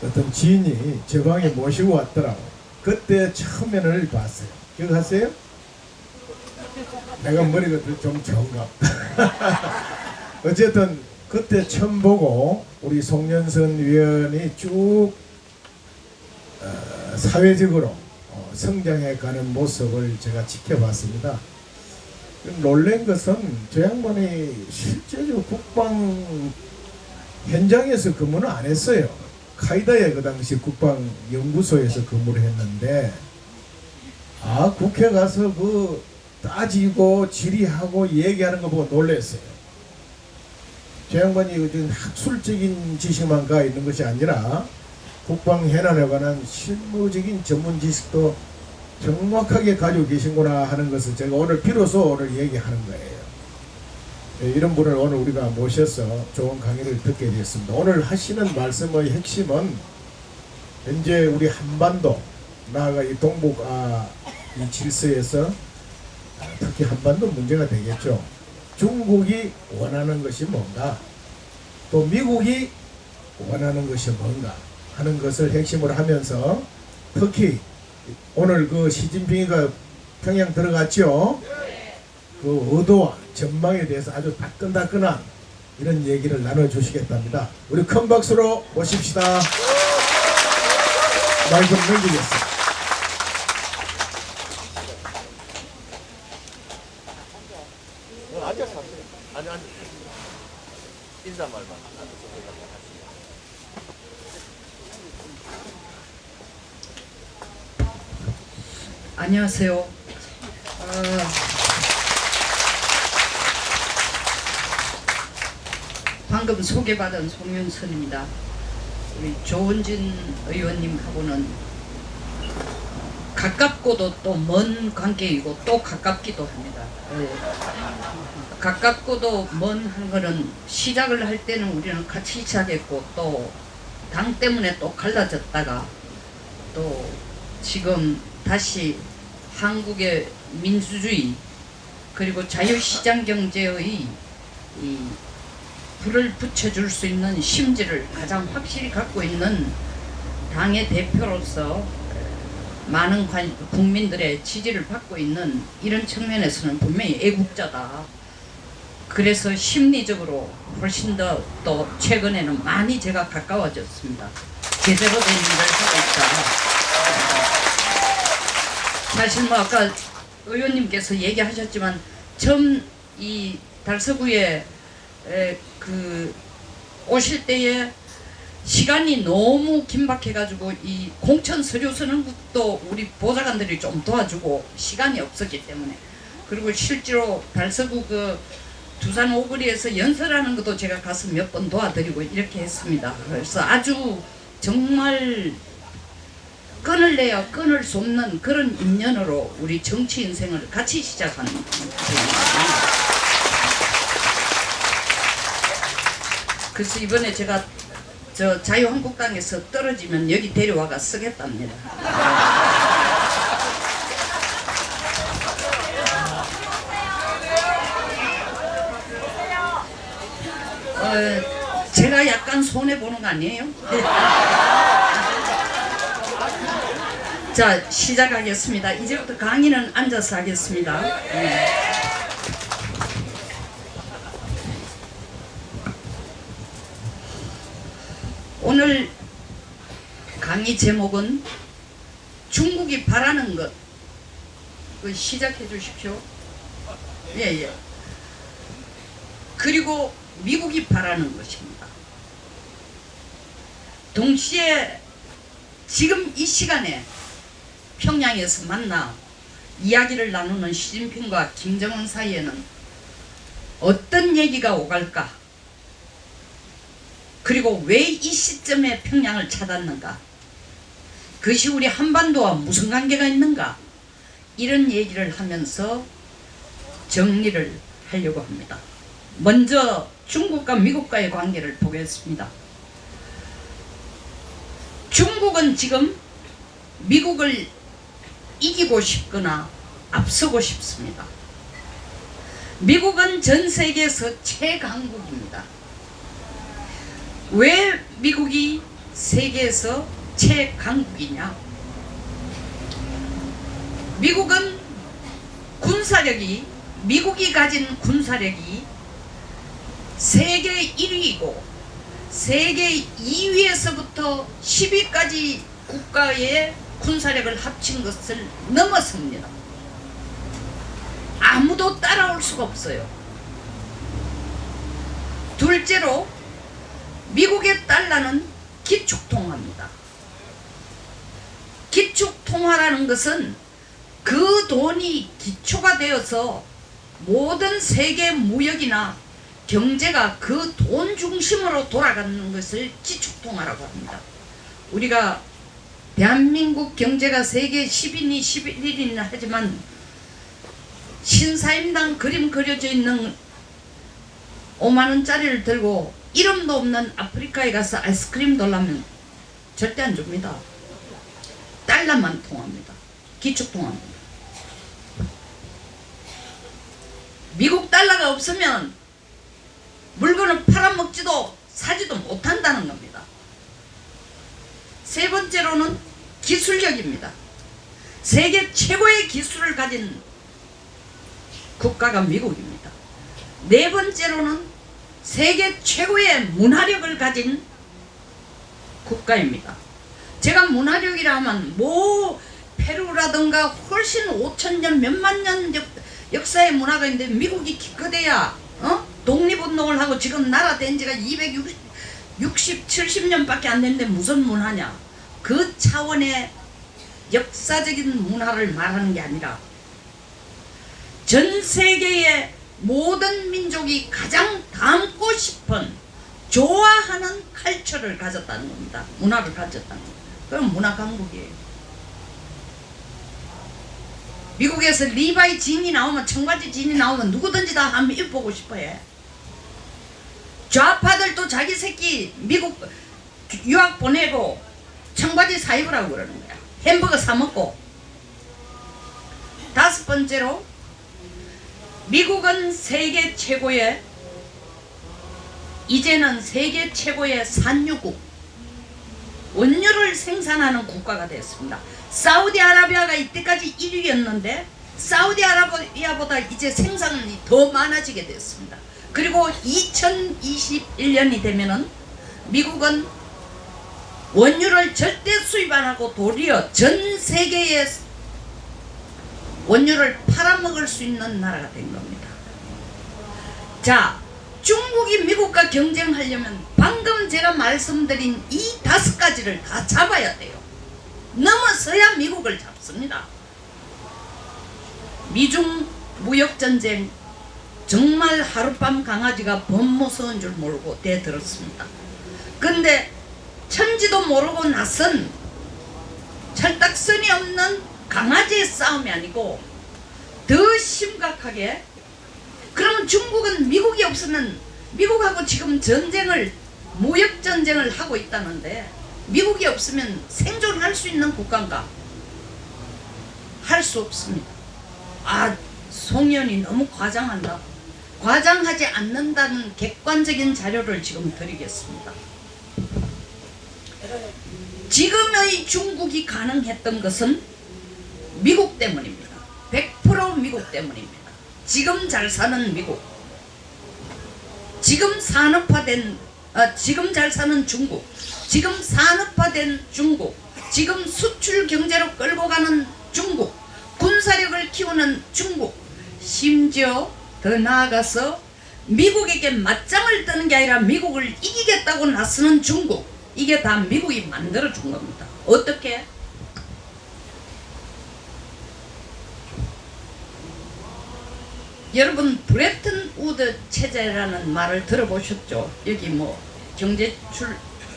어떤 지인이 제 방에 모시고 왔더라고. 그때 처음에는 봤어요. 기억하세요? 내가 머리가 좀 정갑. 어쨌든 그때 처음 보고 우리 송년선 위원이 쭉 사회적으로 성장해가는 모습을 제가 지켜봤습니다. 놀란 것은 저 양반이 실제로 국방 현장에서 근무는 안 했어요. 카이다에 그 당시 국방연구소에서 근무를 했는데, 국회 가서 그 따지고 질의하고 얘기하는 거 보고 놀랐어요. 저 양반이 지금 학술적인 지식만 가 있는 것이 아니라 국방 현안에 관한 실무적인 전문 지식도 정확하게 가지고 계신구나 하는 것을 제가 오늘 비로소 오늘 얘기하는 거예요. 이런 분을 오늘 우리가 모셔서 좋은 강의를 듣게 되었습니다. 오늘 하시는 말씀의 핵심은 현재 우리 한반도, 나아가 이 동북 이 질서에서 특히 한반도 문제가 되겠죠. 중국이 원하는 것이 뭔가, 또 미국이 원하는 것이 뭔가 하는 것을 핵심으로 하면서, 특히 오늘 그 시진핑이가 평양 들어갔죠. 그 의도와 전망에 대해서 아주 따끈따끈한 이런 얘기를 나눠주시겠답니다. 우리 큰 박수로 모십시다. 마이크를 넘기겠습니다. 아니 인사말만. 안녕하세요. 방금 소개받은 송윤선입니다. 우리 조은진 의원님하고는 가깝고도 또 먼 관계이고 또 가깝기도 합니다. 가깝고도 먼 한 거는 시작을 할 때는 우리는 같이 시작했고, 또 당 때문에 또 갈라졌다가 또 지금 다시 한국의 민주주의 그리고 자유시장 경제의 이 불을 붙여줄 수 있는 심지를 가장 확실히 갖고 있는 당의 대표로서 많은 국민들의 지지를 받고 있는 이런 측면에서는 분명히 애국자다. 그래서 심리적으로 훨씬 더 또 최근에는 많이 제가 가까워졌습니다. 제대로 된 일을 하고 있다. 사실 뭐 아까 의원님께서 얘기하셨지만 처음 이 달서구에 그 오실 때에 시간이 너무 긴박해가지고 이 공천 서류 쓰는 것도 우리 보좌관들이 좀 도와주고 시간이 없었기 때문에, 그리고 실제로 달서구 그 두산 오거리에서 연설하는 것도 제가 가서 몇 번 도와드리고 이렇게 했습니다. 그래서 아주 정말 끊을래야 끊을 수 없는 그런 인연으로 우리 정치 인생을 같이 시작하는 겁니다. 그래서 이번에 제가 저 자유한국당에서 떨어지면 여기 데려와가 쓰겠답니다. 제가 약간 손해보는 거 아니에요? 자, 시작하겠습니다. 이제부터 강의는 앉아서 하겠습니다. 오늘 강의 제목은 중국이 바라는 것. 시작해 주십시오. 예. 그리고 미국이 바라는 것입니다. 동시에 지금 이 시간에 평양에서 만나 이야기를 나누는 시진핑과 김정은 사이에는 어떤 얘기가 오갈까? 그리고 왜 이 시점에 평양을 찾았는가? 그것이 우리 한반도와 무슨 관계가 있는가? 이런 얘기를 하면서 정리를 하려고 합니다. 먼저 중국과 미국과의 관계를 보겠습니다. 중국은 지금 미국을 이기고 싶거나 앞서고 싶습니다. 미국은 전 세계에서 최강국입니다. 왜 미국이 세계에서 최강국이냐? 미국이 가진 군사력이 세계 1위이고 세계 2위에서부터 10위까지 국가의 군사력을 합친 것을 넘어섭니다. 아무도 따라올 수가 없어요. 둘째로 미국의 달러는 기축통화입니다. 기축통화라는 것은 그 돈이 기초가 되어서 모든 세계 무역이나 경제가 그 돈 중심으로 돌아가는 것을 기축통화라고 합니다. 우리가 대한민국 경제가 세계 10위니 11위니 하지만 신사임당 그림 그려져 있는 5만원짜리를 들고 이름도 없는 아프리카에 가서 아이스크림 달라면 절대 안 줍니다. 달러만 통합니다. 기축통화입니다. 미국 달러가 없으면 물건을 팔아먹지도 사지도 못한다는 겁니다. 세 번째로는 기술력입니다. 세계 최고의 기술을 가진 국가가 미국입니다. 네 번째로는 세계 최고의 문화력을 가진 국가입니다. 제가 문화력이라 하면 페루라든가 훨씬 5천년 몇만 년 역사의 문화가 있는데 미국이 기껏해야 독립운동을 하고 지금 나라 된 지가 70년밖에 안 됐는데 무슨 문화냐? 그 차원의 역사적인 문화를 말하는 게 아니라 전 세계의 모든 민족이 가장 닮고 싶은 좋아하는 칼처를 가졌다는 겁니다. 문화를 가졌다는 겁니다. 그럼 문화 강국이에요. 미국에서 리바이 진이 나오면 청바지 진이 나오면 누구든지 다 한번 입어보고 싶어해. 좌파들도 자기 새끼 미국 유학 보내고 청바지 사 입으라고 그러는 거야. 햄버거 사 먹고. 다섯 번째로 미국은 이제는 세계 최고의 산유국, 원유를 생산하는 국가가 됐습니다. 사우디아라비아가 이때까지 1위였는데 사우디아라비아보다 이제 생산이 더 많아지게 됐습니다. 그리고 2021년이 되면은 미국은 원유를 절대 수입 안 하고 도리어 전 세계에 원유를 팔아먹을 수 있는 나라가 된 겁니다. 자, 중국이 미국과 경쟁하려면 방금 제가 말씀드린 이 5가지를 다 잡아야 돼요. 넘어서야 미국을 잡습니다. 미중 무역전쟁 정말 하룻밤 강아지가 범무서운 줄 모르고 대들었습니다. 근데 천지도 모르고 나선 철딱선이 없는 강아지의 싸움이 아니고 더 심각하게, 그러면 중국은 미국이 없으면 미국하고 지금 무역전쟁을 하고 있다는데 미국이 없으면 생존할 수 있는 국가인가? 할 수 없습니다. 송현이 너무 과장한다. 과장하지 않는다는 객관적인 자료를 지금 드리겠습니다. 지금의 중국이 가능했던 것은 미국 때문입니다. 100% 미국 때문입니다. 지금 잘 사는 미국, 지금 잘 사는 중국, 지금 산업화된 중국, 지금 수출 경제로 끌고 가는 중국, 군사력을 키우는 중국, 심지어 더 나아가서 미국에게 맞짱을 뜨는 게 아니라 미국을 이기겠다고 나서는 중국, 이게 다 미국이 만들어준 겁니다. 어떻게? 여러분 브레튼 우드 체제라는 말을 들어보셨죠? 여기 경제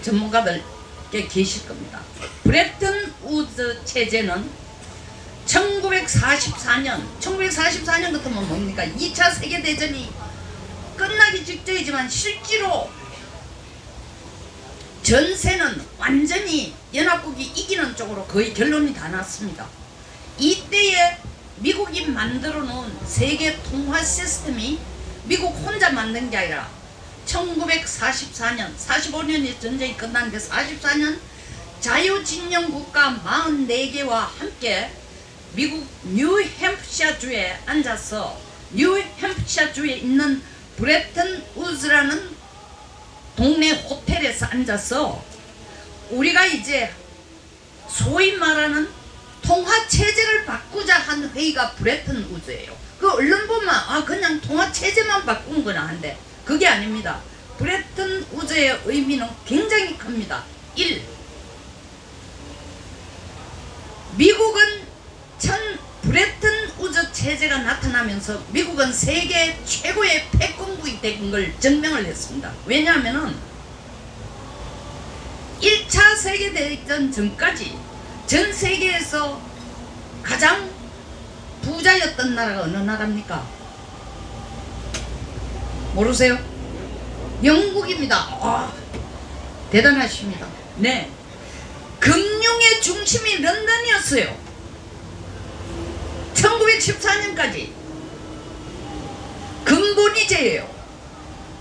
전문가들 꽤 계실 겁니다. 브레튼 우드 체제는 1944년 같으면 뭡니까? 2차 세계대전이 끝나기 직전이지만 실제로 전세는 완전히 연합국이 이기는 쪽으로 거의 결론이 다 났습니다. 이때에 미국이 만들어 놓은 세계 통화 시스템이 미국 혼자 만든 게 아니라 1944년 45년이 전쟁이 끝났는데 44년 자유진영 국가 44개와 함께 미국 뉴햄프셔주에 앉아서 뉴햄프셔주에 있는 브레튼 우즈라는 동네 호텔에서 앉아서 우리가 이제 소위 말하는 통화 체제를 바꾸자 한 회의가 브레튼 우즈예요. 그 언론 보면 그냥 통화 체제만 바꾼 거나 한데 그게 아닙니다. 브레튼 우즈의 의미는 굉장히 큽니다. 1. 미국은 브레튼 우즈 체제가 나타나면서 미국은 세계 최고의 패권국이 된 걸 증명을 했습니다. 왜냐하면은 1차 세계대전 전까지 전 세계에서 가장 부자였던 나라가 어느 나라입니까? 모르세요? 영국입니다. 대단하십니다. 네, 금융의 중심이 런던이었어요. 1914년까지 금본위제예요.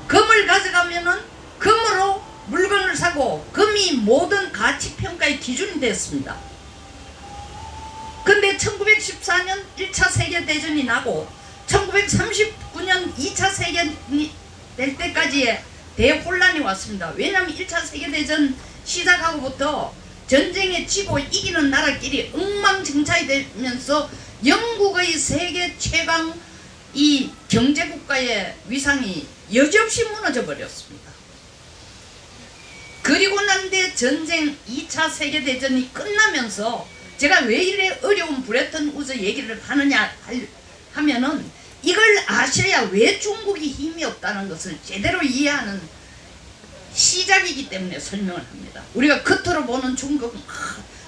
금을 가져가면은 금으로 물건을 사고 금이 모든 가치평가의 기준이 됐습니다. 근데 1914년 1차 세계대전이 나고 1939년 2차 세계대전이 될 때까지의 대혼란이 왔습니다. 왜냐하면 1차 세계대전 시작하고부터 전쟁에 지고 이기는 나라끼리 엉망진창이 되면서 영국의 세계 최강 이 경제국가의 위상이 여지없이 무너져 버렸습니다. 그리고 난 뒤에 전쟁 2차 세계대전이 끝나면서 제가 왜 이래 어려운 브레튼 우즈 얘기를 하느냐 하면은 이걸 아셔야 왜 중국이 힘이 없다는 것을 제대로 이해하는 시작이기 때문에 설명을 합니다. 우리가 겉으로 보는 중국은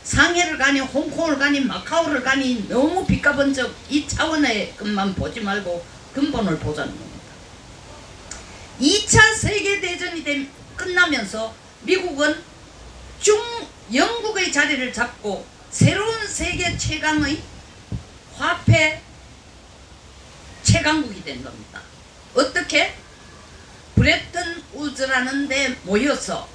상해를 가니 홍콩을 가니 마카오를 가니 너무 빚가번적 이 차원의 것만 보지 말고 근본을 보자는 겁니다. 2차 세계대전이 끝나면서 미국은 영국의 자리를 잡고 새로운 세계 최강의 화폐 최강국이 된 겁니다. 어떻게? 브레튼 우즈라는 데 모여서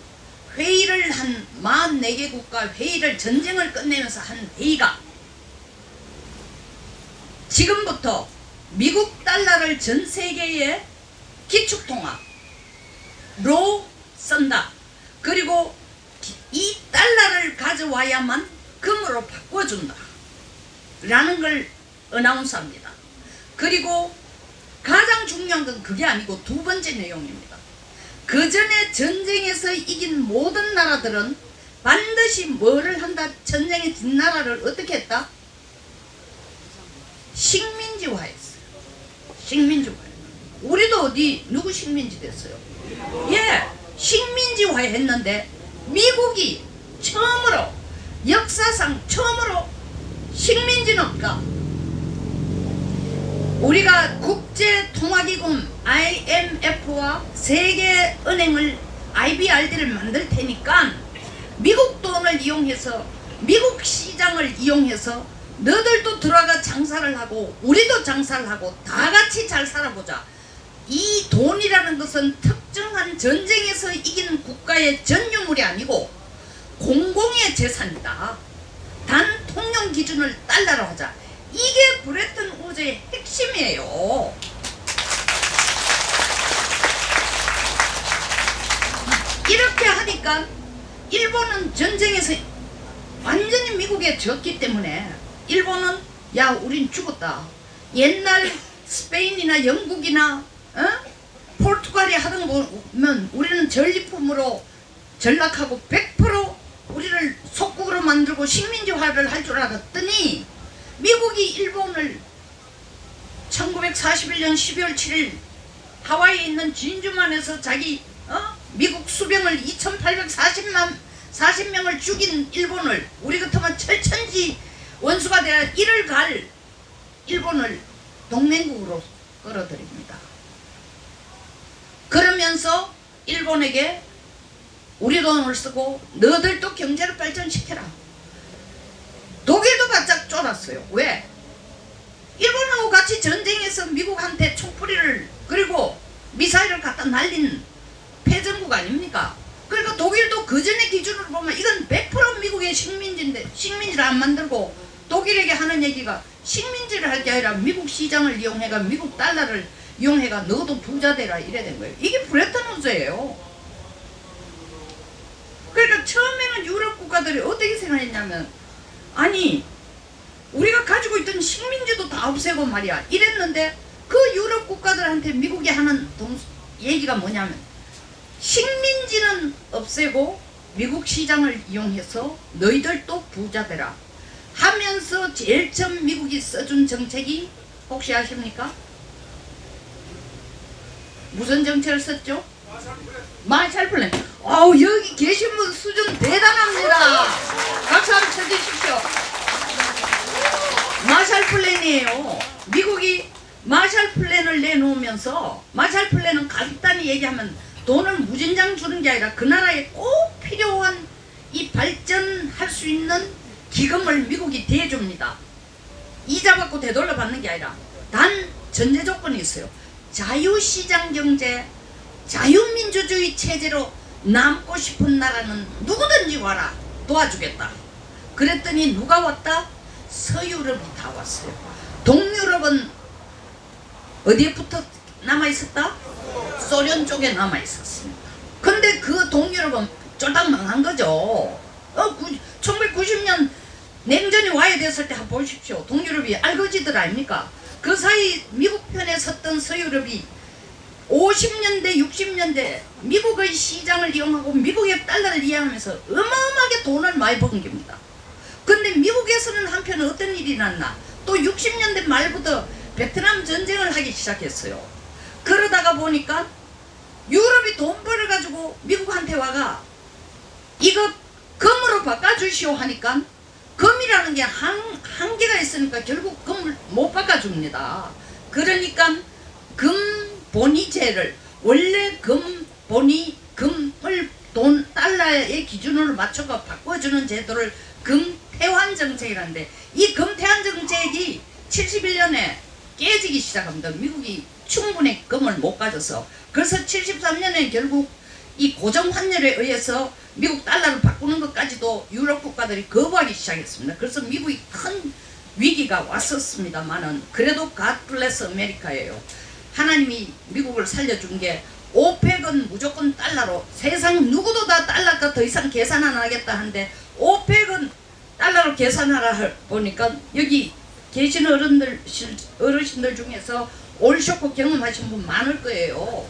회의를 한 44개 국가 회의를 전쟁을 끝내면서 한 회의가 지금부터 미국 달러를 전 세계의 기축통화로 쓴다. 그리고 이 달러를 가져와야만 금으로 바꿔준다 라는 걸 어나운스합니다. 그리고 가장 중요한 건 그게 아니고 두 번째 내용입니다. 그 전에 전쟁에서 이긴 모든 나라들은 반드시 뭐를 한다? 전쟁에 진 나라를 어떻게 했다? 식민지화했어요. 식민지화했어요. 우리도 어디 누구 식민지 됐어요? 예, 식민지화 했는데 미국이 처음으로 역사상 처음으로 식민지는 없다. 우리가 국제통화기금 IMF와 세계은행을 IBRD를 만들 테니까 미국 돈을 이용해서 미국 시장을 이용해서 너들도 들어가 장사를 하고 우리도 장사를 하고 다 같이 잘 살아보자. 이 돈이라는 것은 특정한 전쟁에서 이긴 국가의 전유물이 아니고 공공의 재산이다. 단 통용 기준을 달러로 하자. 이게 브레튼 우즈의 핵심이에요. 이렇게 하니까 일본은 전쟁에서 완전히 미국에 졌기 때문에 일본은 야 우린 죽었다. 옛날 스페인이나 영국이나 포르투갈이 하던 거면 우리는 전리품으로 전락하고 100% 우리를 속국으로 만들고 식민지화를 할 줄 알았더니 미국이 일본을 1941년 12월 7일 하와이에 있는 진주만에서 자기 미국 수병을 2840명을 죽인 일본을 우리 같으면 철천지 원수가 되어 이를 갈 일본을 동맹국으로 끌어들입니다. 그러면서 일본에게 우리 돈을 쓰고 너들도 경제를 발전시켜라. 독일도 바짝 쫄았어요. 왜? 일본하고 같이 전쟁에서 미국한테 촛불이를 그리고 미사일을 갖다 날린 패전국 아닙니까? 그러니까 독일도 그 전에 기준으로 보면 이건 100% 미국의 식민지인데 식민지를 안 만들고 독일에게 하는 얘기가 식민지를 할 게 아니라 미국 시장을 이용해가 미국 달러를 이용해가 너도 부자 되라 이래 된 거예요. 이게 브레튼 우즈예요. 그러니까 처음에는 유럽 국가들이 어떻게 생각했냐면 아니 우리가 가지고 있던 식민지도 다 없애고 말이야 이랬는데 그 유럽 국가들한테 미국이 하는 얘기가 뭐냐면 식민지는 없애고 미국 시장을 이용해서 너희들도 부자 되라 하면서 제일 처음 미국이 써준 정책이 혹시 아십니까? 무슨 정책을 썼죠? 마샬 플랜. 여기 계신 분 수준 대단합니다. 박수 한번 쳐주십시오. 마샬 플랜이에요. 미국이 마샬 플랜을 내놓으면서 마샬 플랜은 간단히 얘기하면 돈을 무진장 주는 게 아니라 그 나라에 꼭 필요한 이 발전할 수 있는 기금을 미국이 대줍니다. 이자 받고 되돌려 받는 게 아니라 단 전제 조건이 있어요. 자유시장 경제, 자유민주주의 체제로 남고 싶은 나라는 누구든지 와라 도와주겠다. 그랬더니 누가 왔다? 서유럽이 다 왔어요. 동유럽은 어디에 붙어 남아있었다? 소련 쪽에 남아있었습니다. 근데 그 동유럽은 쫄딱 망한 거죠. 1990년 냉전이 와야 됐을 때 한번 보십시오. 동유럽이 알거지들 아닙니까? 그 사이 미국 편에 섰던 서유럽이 50년대 60년대 미국의 시장을 이용하고 미국의 달러를 이용하면서 어마어마하게 돈을 많이 번 겁니다. 근데 미국에서는 한편 어떤 일이 났나? 또 60년대 말부터 베트남 전쟁을 하기 시작했어요. 그러다가 보니까 유럽이 돈 벌어가지고 미국한테 와가 이거 금으로 바꿔주시오 하니까 금이라는 게 한계가 있으니까 결국 금을 못 바꿔줍니다. 그러니까 금본위제를 원래 금본위 금을 돈 달러의 기준으로 맞춰서 바꿔주는 제도를 금태환 정책이라는데 이 금태환 정책이 71년에 깨지기 시작합니다. 미국이 충분히 금을 못 가져서 그래서 73년에 결국 이 고정 환율에 의해서 미국 달러를 바꾸는 것까지도 유럽 국가들이 거부하기 시작했습니다. 그래서 미국이 큰 위기가 왔었습니다만은 그래도 God bless America예요. 하나님이 미국을 살려준 게 오펙은 무조건 달러로 세상 누구도 다 달러가 더 이상 계산 안 하겠다 하는데 오펙은 달러로 계산하라 보니까 여기 계신 어르신들 중에서 올쇼크 경험하신 분 많을 거예요.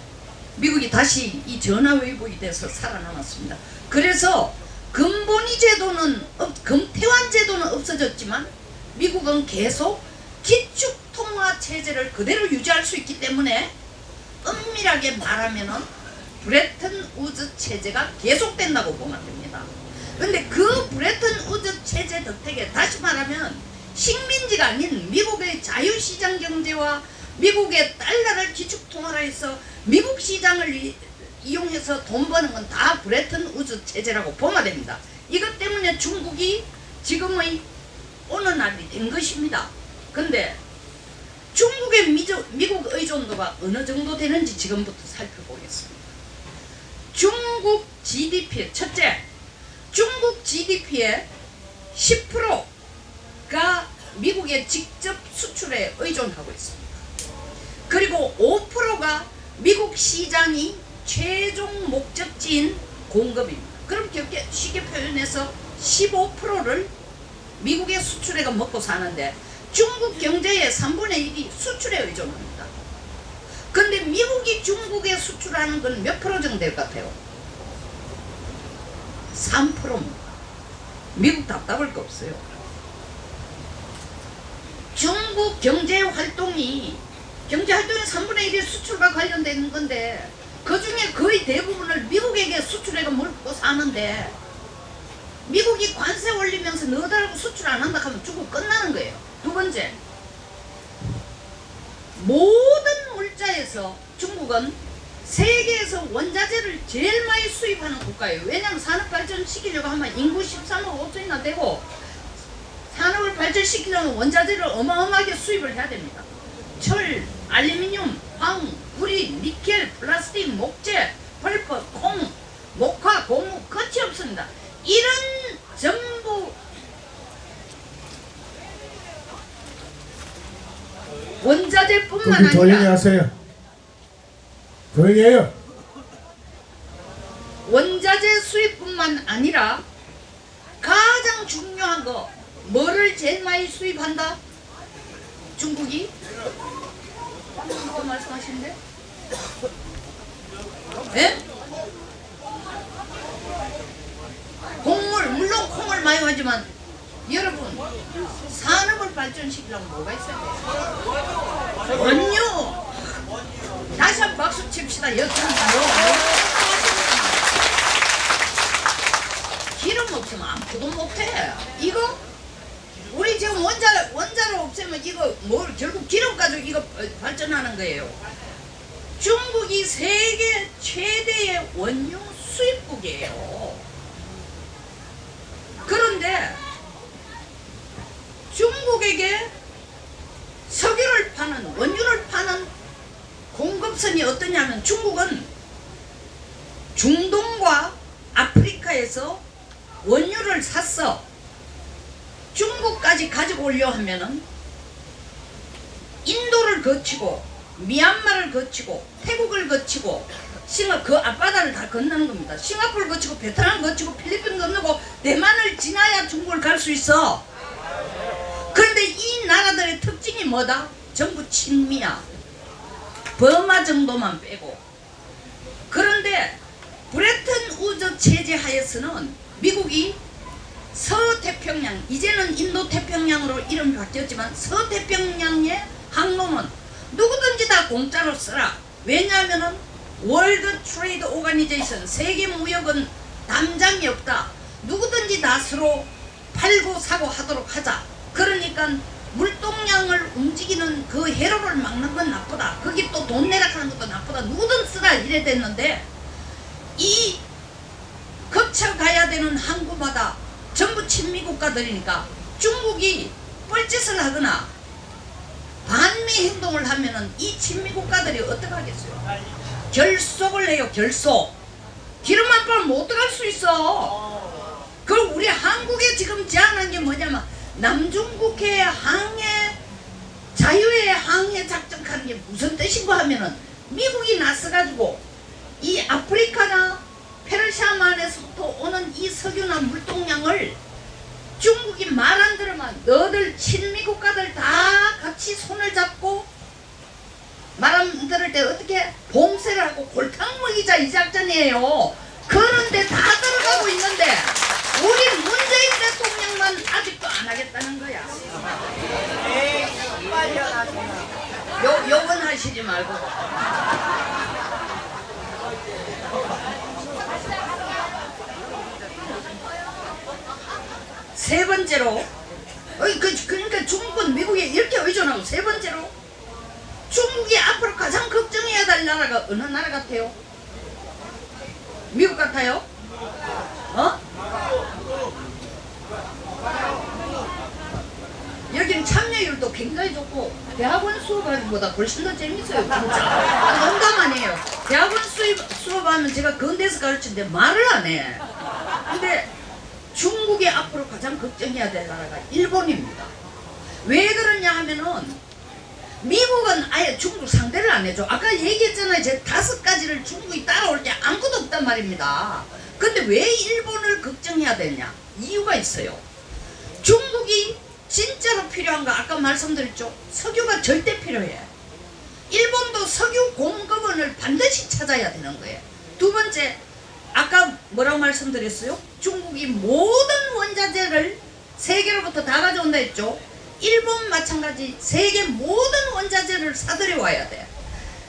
미국이 다시 이 전화위복이 돼서 살아남았습니다. 그래서 금본위 제도는 금태환 제도는 없어졌지만 미국은 계속 기축통화 체제를 그대로 유지할 수 있기 때문에 엄밀하게 말하면은 브레튼 우즈 체제가 계속된다고 보면 됩니다. 근데 그 브레튼 우즈 체제 덕택에 다시 말하면 식민지가 아닌 미국의 자유시장 경제와 미국의 달러를 기축통화로 해서 미국 시장을 이용해서 돈 버는 건 다 브레튼 우즈 체제라고 보면 됩니다. 이것 때문에 중국이 지금의 오늘날이 된 것입니다. 근데 중국의 미국 의존도가 어느 정도 되는지 지금부터 살펴보겠습니다. 중국 GDP 첫째, 중국 GDP의 10%가 미국의 직접 수출에 의존하고 있습니다. 그리고 5%가 미국 시장이 최종 목적지인 공급입니다. 그럼 쉽게 표현해서 15%를 미국의 수출에가 먹고 사는데 중국 경제의 3분의 1이 수출에 의존합니다. 근데 미국이 중국에 수출하는 건 몇 프로 정도 될 것 같아요? 3%입니다. 미국 답답할 거 없어요. 중국 경제활동의 3분의 1이 수출과 관련된 건데 그 중에 거의 대부분을 미국에게 수출해가 먹고 사는데 미국이 관세 올리면서 너희들하고 수출 안 한다 하면 중국 끝나는 거예요. 두 번째, 모든 물자에서 중국은 세계에서 원자재를 제일 많이 수입하는 국가예요. 왜냐하면 산업 발전시키려고 하면 인구 13억 5천이나 되고 산업을 발전시키려면 원자재를 어마어마하게 수입을 해야 됩니다. 철, 알루미늄, 황, 구리, 니켈, 플라스틱, 목재, 펄프, 콩, 목화, 고무 끝이 없습니다. 이런 전부 원자재뿐만 거기 조용히 아니라 하세요. 조용히 해요. 원자재 수입뿐만 아니라 가장 중요한 거 뭐를 제일 많이 수입한다? 중국이? 또 말씀하시는데? 예? 곡물, 물론 콩을 많이 하지만 여러분 산업을 발전시키려면 뭐가 있어야 돼요? 원유! 다시 한 번 박수 칩시다. 기름 없으면 아무것도 못해. 이거 우리 지금 원자를 없애면 이거 뭘 결국 기름 가지고 이거 발전하는 거예요. 중국이 세계 최대의 원유 수입국이에요. 그런데 중국에게 석유를 파는 원유를 파는 공급선이 어떠냐면 중국은 중동과 아프리카에서 원유를 샀어. 중국까지 가지고 오려 하면은 인도를 거치고 미얀마를 거치고 태국을 거치고 그 앞바다를 다 건너는 겁니다. 싱가포르를 거치고 베트남을 거치고 필리핀 건너고 대만을 지나야 중국을 갈 수 있어. 그런데 이 나라들의 특징이 뭐다? 전부 친미야. 버마 정도만 빼고. 그런데 브레튼 우즈 체제 하에서는 미국이 서태평양, 이제는 인도태평양으로 이름이 바뀌었지만 서태평양의 항로는 누구든지 다 공짜로 쓰라. 왜냐하면 월드 트레이드 오가니제이션, 세계 무역은 담장이 없다. 누구든지 다 서로 팔고 사고 하도록 하자. 그러니까 물동량을 움직이는 그 회로를 막는 건 나쁘다. 거기 또 돈 내라 하는 것도 나쁘다. 누구든 쓰라 이래 됐는데 이 거쳐가야 되는 항구마다 전부 친미 국가들이니까 중국이 뻘짓을 하거나 반미 행동을 하면은 이 친미 국가들이 어떡하겠어요? 결속을 해요. 결속. 기름 안 팔면 뭐 어떡할 수 있어? 그럼 우리 한국에 지금 제안한 게 뭐냐면 남중국해 항해 자유의 항해 작전하는 게 무슨 뜻인가 하면은 미국이 나서가지고 이 아프리카나 페르시아만에서부터 오는 이 석유나 물동량을 중국이 말 안 들으면 너들 친미 국가들 다 같이 손을 잡고 말 안 들을 때 어떻게 봉쇄를 하고 골탕 먹이자 이 작전이에요. 그런데 다 들어가고 있는데 우리 문재인 대통령만 아직도 안 하겠다는 거야. 욕은 하시지 말고. 세 번째로, 그러니까 중국은 미국에 이렇게 의존하고, 세 번째로 중국이 앞으로 가장 걱정해야 될 나라가 어느 나라 같아요? 미국 같아요? 어? 여기는 참여율도 굉장히 좋고 대학원 수업하기보다 훨씬 더 재밌어요. 진짜 농담 아니에요. 대학원 수업하면 제가 건대에서 가르치는데 말을 안 해. 근데 중국이 앞으로 가장 걱정해야 될 나라가 일본입니다. 왜 그러냐 하면은 미국은 아예 중국 상대를 안 해줘. 아까 얘기했잖아요. 제 5가지를 중국이 따라올 게 아무것도 없단 말입니다. 근데 왜 일본을 걱정해야 되냐? 이유가 있어요. 중국이 진짜로 필요한 거 아까 말씀드렸죠. 석유가 절대 필요해. 일본도 석유 공급원을 반드시 찾아야 되는 거예요. 두 번째, 아까 뭐라고 말씀드렸어요? 중국이 모든 원자재를 세계로부터 다 가져온다 했죠. 일본 마찬가지 세계 모든 원자재를 사들여 와야 돼.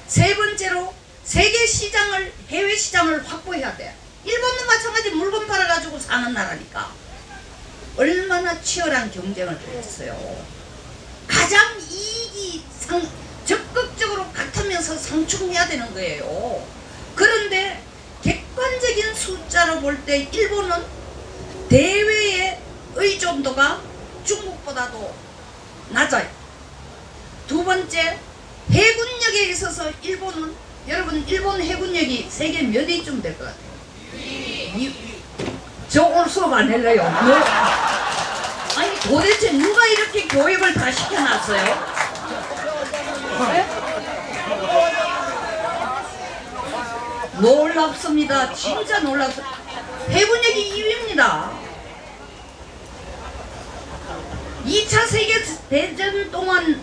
세 번째로 세계 시장을, 해외 시장을 확보해야 돼. 일본도 마찬가지 물건 팔아가지고 사는 나라니까. 얼마나 치열한 경쟁을 벌였어요. 가장 이익이 적극적으로 같으면서 상충해야 되는 거예요. 그런데 객관적인 숫자로 볼 때 일본은 대외의 의존도가 중국보다도 낮아요. 두 번째, 해군력에 있어서 일본은 여러분 일본 해군력이 세계 몇 위쯤 될 것 같아요? 저 오늘 수업 안 할래요. 아니 도대체 누가 이렇게 교육을 다 시켜놨어요? 네? 놀랍습니다. 진짜 놀랍습니다. 해군력이 2위입니다. 2차 세계대전 동안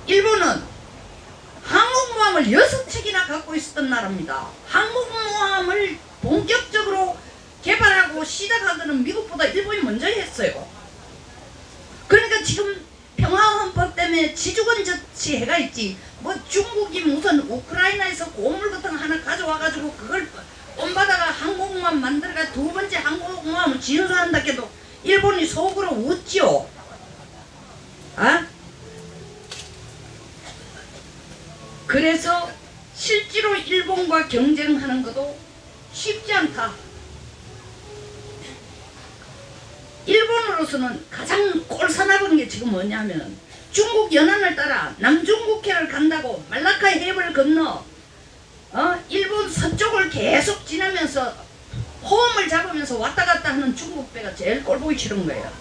일본은 항공모함을 6척이나 갖고 있었던 나라입니다. 항공모함을 본격적으로 개발하고 시작하기는 미국보다 일본이 먼저 했어요. 그러니까 지금 평화헌법 때문에 지주권 조치해가 있지, 뭐 중국이 무슨 우크라이나에서 고물 같은 거 하나 가져와가지고 그걸 온 바다가 항공모함 만들어가 두 번째 항공모함을 진수한다 해도 일본이 속으로 웃지요. 아? 그래서 실제로 일본과 경쟁하는 것도 쉽지 않다. 일본으로서는 가장 꼴사나운 게 지금 뭐냐면 중국 연안을 따라 남중국해를 간다고 말라카 해협을 건너 일본 서쪽을 계속 지나면서 호흡을 잡으면서 왔다 갔다 하는 중국 배가 제일 꼴보기 싫은 거예요.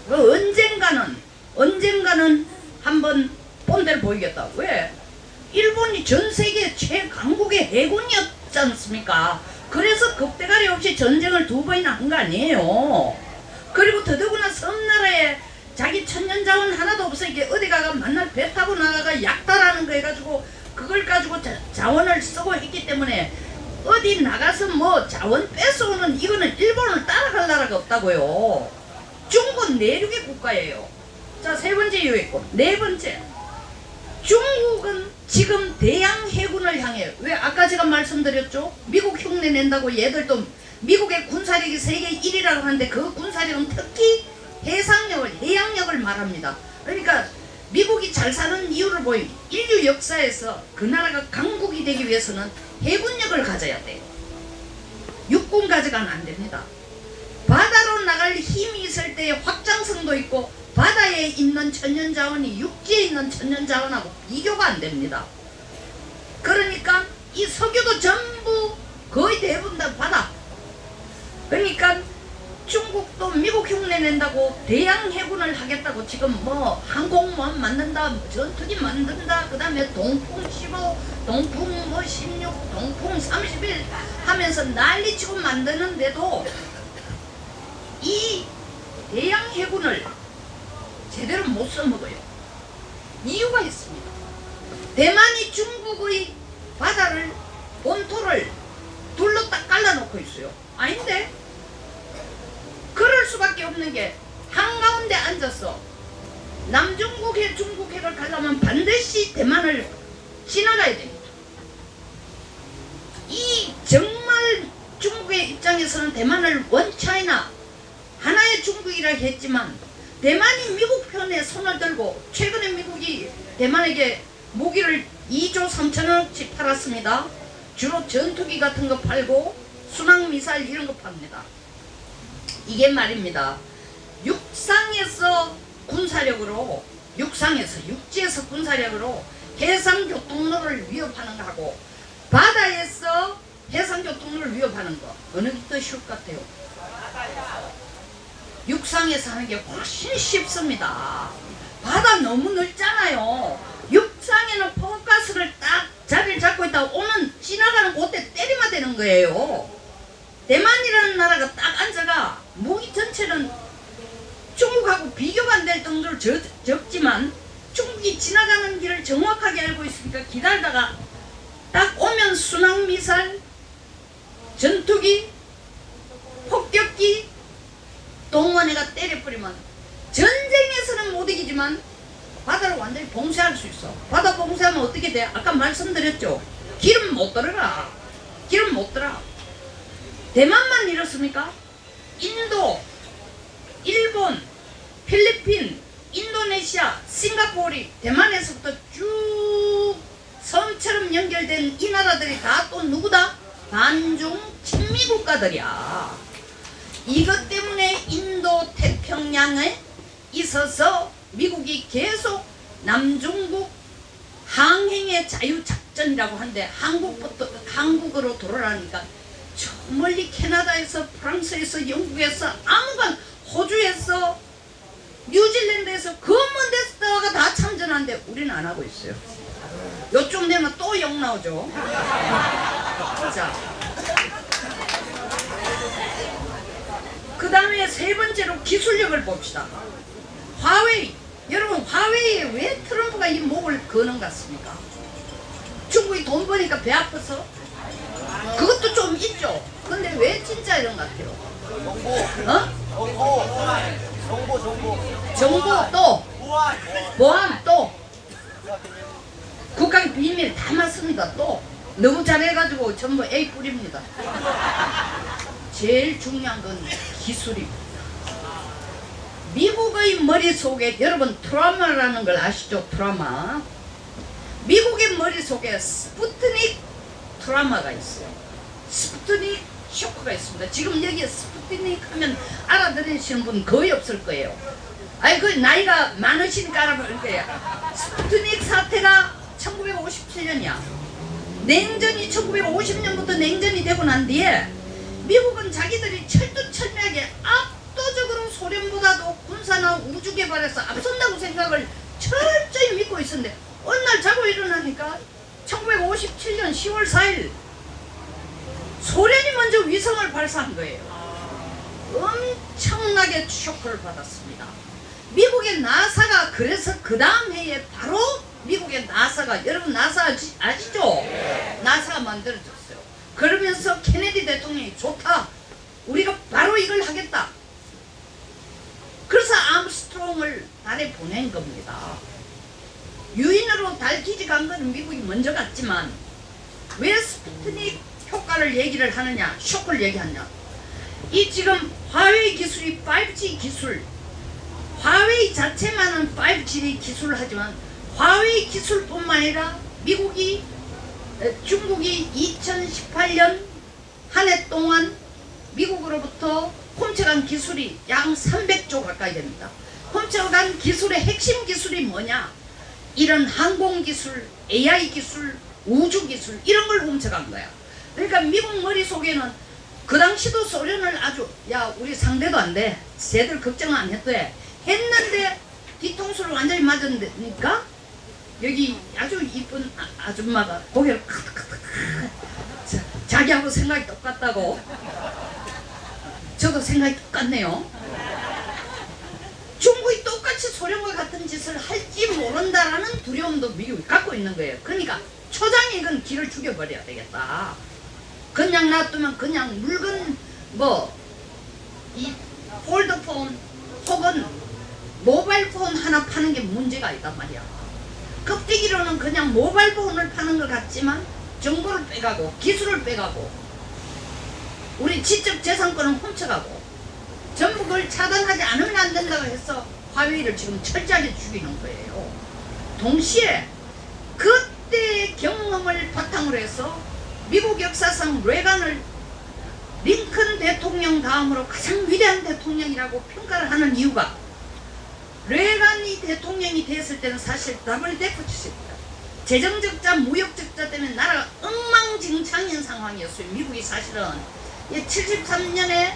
언젠가는 한번 본대를 보이겠다. 왜? 일본이 전 세계 최강국의 해군이었지 않습니까? 그래서 겁대가리 없이 전쟁을 2번이나 한 거 아니에요. 그리고 더더구나 섬나라에 자기 천연자원 하나도 없으니까 어디 가가 만날 배 타고 나가가 약탈하는 거 해가지고 그걸 가지고 자원을 쓰고 했기 때문에 어디 나가서 뭐 자원 뺏어오는 이거는 일본을 따라갈 나라가 없다고요. 중국은 내륙의 국가예요. 자, 3번째 이유였고, 4번째, 중국은 지금 대양 해군을 향해, 왜 아까 제가 말씀드렸죠? 미국 흉내 낸다고 얘들도 미국의 군사력이 세계 1위라고 하는데 그 군사력은 특히 해상력을, 해양력을 말합니다. 그러니까 미국이 잘 사는 이유를 보이면 인류 역사에서 그 나라가 강국이 되기 위해서는 해군력을 가져야 돼요. 육군 가져가면 안 됩니다. 바다로 나갈 힘이 있을 때의 확장성도 있고 바다에 있는 천연자원이 육지에 있는 천연자원하고 비교가 안 됩니다. 그러니까 이 석유도 전부 거의 대부분 다 바다. 그러니까 중국도 미국 흉내 낸다고 대양 해군을 하겠다고 지금 뭐 항공모함 만든다, 전투기 만든다, 그 다음에 동풍 15, 동풍 뭐 16, 동풍 31 하면서 난리치고 만드는데도 이 대양 해군을 제대로 못 써먹어요. 이유가 있습니다. 대만이 중국의 바다를, 본토를 둘러 딱 갈라놓고 있어요. 아닌데? 그럴 수밖에 없는 게 한가운데 앉아서 남중국해, 중국해를 가려면 반드시 대만을 지나가야 됩니다. 이 정말 중국의 입장에서는 대만을 원차이나 하나의 중국이라 했지만 대만이 미국 편에 손을 들고 최근에 미국이 대만에게 무기를 2조 3천억씩 팔았습니다. 주로 전투기 같은 거 팔고 순항미사일 이런 거 팝니다. 이게 말입니다. 육상에서 군사력으로, 육지에서 군사력으로 해상교통로를 위협하는 거하고 바다에서 해상교통로를 위협하는 거 어느 게 더 쉬울 것 같아요? 육상에서 하는 게 훨씬 쉽습니다. 바다 너무 넓잖아요. 육상에는 포커스를 딱 자리를 잡고 있다가 오는 지나가는 곳에 때리면 되는 거예요. 대만이라는 나라가 딱 앉아가 무기 전체는 중국하고 비교가 안 될 정도로 적지만 중국이 지나가는 길을 정확하게 알고 있으니까 기다리다가 딱 오면 순항미사일, 전투기, 폭격기, 동원해가 때려버리면 전쟁에서는 못 이기지만 바다를 완전히 봉쇄할 수 있어. 바다 봉쇄하면 어떻게 돼? 아까 말씀드렸죠. 기름 못 들어가. 기름 못 들어가. 대만만 이렇습니까? 인도, 일본, 필리핀, 인도네시아, 싱가포르이 대만에서부터 쭉 섬처럼 연결된 이 나라들이 다 또 누구다? 반중 친미 국가들이야. 이것 때문에 인도 태평양에 있어서 미국이 계속 남중국 항행의 자유 작전이라고 하는데 한국으로 돌아가니까 저 멀리 캐나다에서 프랑스에서 영국에서 아무간 호주에서 뉴질랜드에서 그 먼 데서가 다 참전하는데 우리는 안 하고 있어요. 요쯤 되면 또 욕 나오죠. 자, 그 다음에 세 번째로 기술력을 봅시다. 화웨이. 여러분, 화웨이에 왜 트럼프가 이 목을 거는 것 같습니까? 중국이 돈 버니까 배 아파서? 그것도 좀 있죠. 근데 왜 진짜 이런 것 같아요? 정보 또 보안 또 국가의 비밀 다 맞습니다. 또 너무 잘해가지고 전부 A 뿌립니다. 제일 중요한 건 기술입니다. 미국의 머릿속에 여러분 트라우마라는 걸 아시죠? 트라우마. 미국의 머릿속에 스푸트닉 트라우마가 있어요. 스푸트닉 쇼크가 있습니다. 지금 여기에 스푸트닉 하면 알아들으시는 분 거의 없을 거예요. 아니 그 나이가 많으시니까 알아볼 거예요. 스푸트닉 사태가 1957년이야. 냉전이 1950년부터 냉전이 되고 난 뒤에 미국은 자기들이 철두철미하게 압도적으로 소련보다도 군사나 우주 개발에서 앞선다고 생각을 철저히 믿고 있었는데 어느 날 자고 일어나니까 1957년 10월 4일 소련이 먼저 위성을 발사한 거예요. 엄청나게 쇼크를 받았습니다. 미국의 나사가 그래서 그 다음 해에 바로 미국의 나사가 여러분 나사 아시죠? 나사가 만들어졌어요. 그러면서 케네디 대통령이 좋다. 우리가 바로 이걸 하겠다. 그래서 암스트롱을 달에 보낸 겁니다. 유인으로 달 기지 간 거는 미국이 먼저 갔지만 왜 스푸트닉 효과를 얘기를 하느냐, 쇼크를 얘기하느냐. 이 지금 화웨이 기술이 5G 기술, 화웨이 자체만은 5G 기술을 하지만 화웨이 기술뿐만 아니라 중국이 2018년 한 해 동안 미국으로부터 훔쳐간 기술이 약 300조 가까이 됩니다. 훔쳐간 기술의 핵심 기술이 뭐냐? 이런 항공기술, AI 기술, 우주기술 이런 걸 훔쳐간 거야. 그러니까 미국 머릿속에는 그 당시도 소련을 아주 야 우리 상대도 안 돼. 쟤들 걱정 안 해도 돼. 했는데 뒤통수를 완전히 맞았으니까 여기 아주 이쁜 아줌마가 고개를 자기하고 생각이 똑같다고. 저도 생각이 똑같네요. 중국이 똑같이 소련과 같은 짓을 할지 모른다라는 두려움도 미국이 갖고 있는 거예요. 그러니까 초장에 이건 길을 죽여버려야 되겠다. 그냥 놔두면 그냥 물건 이 폴더폰 혹은 모바일폰 하나 파는 게 문제가 있단 말이야. 껍데기로는 그냥 모바일폰을 파는 것 같지만 정보를 빼가고 기술을 빼가고 우리 지적재산권을 훔쳐가고 전부 그걸 차단하지 않으면 안 된다고 해서 화웨이를 지금 철저하게 죽이는 거예요. 동시에 그때의 경험을 바탕으로 해서 미국 역사상 레간을 링컨 대통령 다음으로 가장 위대한 대통령이라고 평가를 하는 이유가 레간이 대통령이 됐을 때는 사실 더블 데프트입니다. 재정적자, 무역적자 때문에 나라가 엉망진창인 상황이었어요. 미국이 사실은 73년에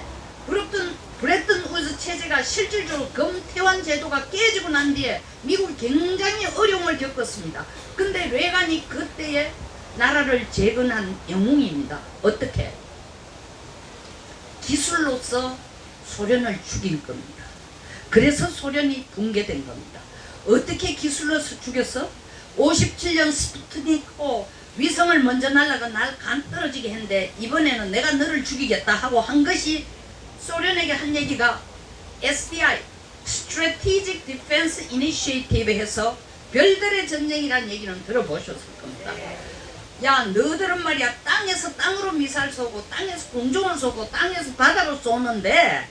브레튼 우즈 체제가 실질적으로 검태환 제도가 깨지고 난 뒤에 미국이 굉장히 어려움을 겪었습니다. 근데 레간이 그때의 나라를 재건한 영웅입니다. 어떻게? 기술로서 소련을 죽인 겁니다. 그래서 소련이 붕괴된 겁니다. 어떻게 기술로서 죽였어? 57년 스푸트닉 위성을 먼저 날라가 날 간 떨어지게 했는데 이번에는 내가 너를 죽이겠다 하고 한 것이 소련에게 한 얘기가 SDI Strategic Defense Initiative 해서 별들의 전쟁이라는 얘기는 들어보셨을 겁니다. 야 너들은 말이야 땅에서 땅으로 미사일 쏘고 땅에서 공중을 쏘고 땅에서 바다로 쏘는데